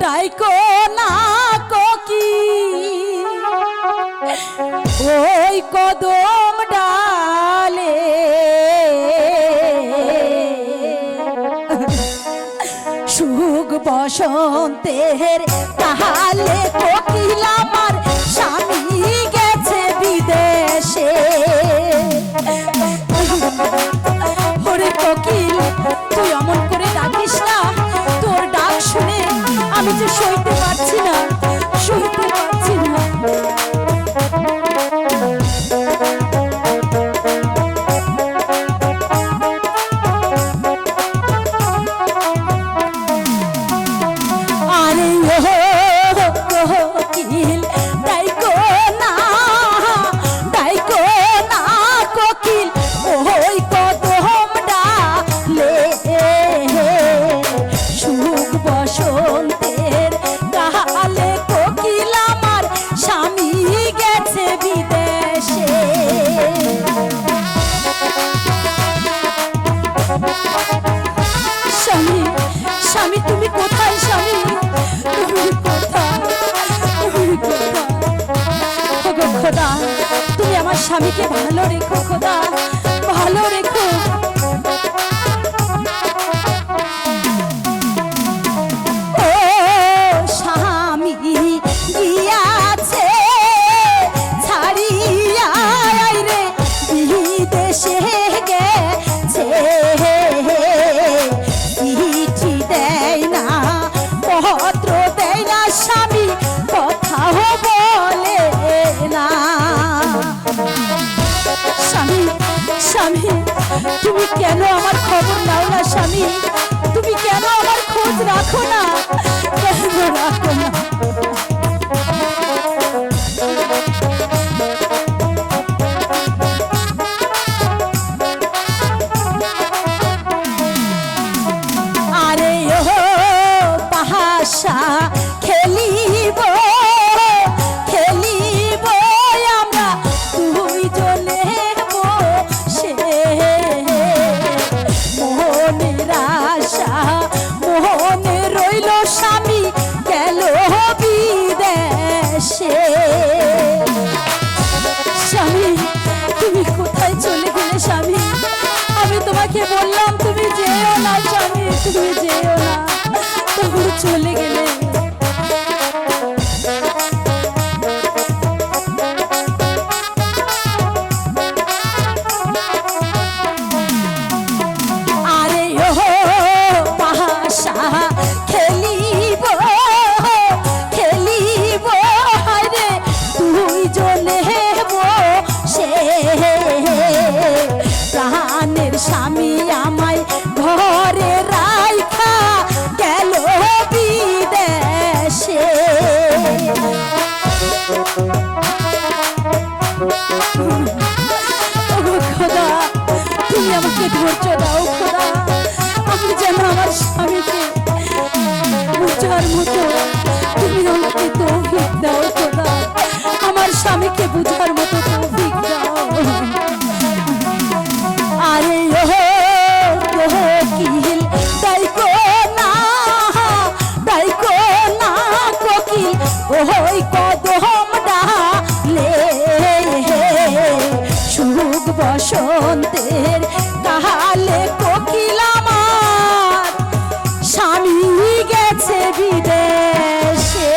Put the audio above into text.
ডাইকো না কোকি ওই কদম ডালে সুখ বসন্তের তাহালে কোকিল আমার স্বামী গেছে বিদেশে। ওরে কোকিল তুই অমন করে ডাকিস না, তোর ডাক শুনে আমি যে সইতে পারছি না, সইতে পারছি না। আরে ও কোকিল ডাইকো না, ডাইকো না কোকিল ওই কদম ডালে সুখ বসন্তের কালে কোকিল আমার স্বামী গেছে বিদেশে। স্বামী স্বামী তুমি কোথায়? স্বামী তুমি কোথায়? তুমি কোথায়? ওগো খোদা তুমি আমার স্বামীকে ভালো রেখো, খোদা ভালো রেখো। ও স্বামী গিয়াছে ছাড়িয়া রে বিদেশে গেছে, চিঠি দেয় না পত্র দেয় না স্বামী কথাও বলে না। স্বামী স্বামী তুমি কেন আমার খবর নাও না? স্বামী তুমি কেন আমার খোঁজ রাখো না? কেন রাখো না? আরে ও পাহাসা খেলিব খেলিব আমরা দুইজনে বসে, মোহনের আশা মোহনে রইল স্বামী গেল বিদেশে। স্বামী তুমি কোথায় চলে গেলে? স্বামী আমি তোমাকে বললাম তুমি যেও না, স্বামী তুমি যেও না, তখন চলে গেলে। আরে ও পাহাসা খেলিব খেলিব রে দুইজনে বসে, প্রাণের স্বামী আমায় ঘরে রাইখা গেল বিদেশে। খোদা তুমি আমাকে ধৈর্য দাও, খোদা আমি যেন আমার স্বামীকে বুঝার মতো তুমি আমাকে তৌফিক দাও, খোদা আমার স্বামীকে বুঝার মতো তৌফিক দাও। আরে ও কোকিল ডাইকো না, ডাইকো না কোকিল ওই কদম ডালে সুখ বসন্তের তাহালে কোকিল আমার স্বামী গেছে বিদেশে।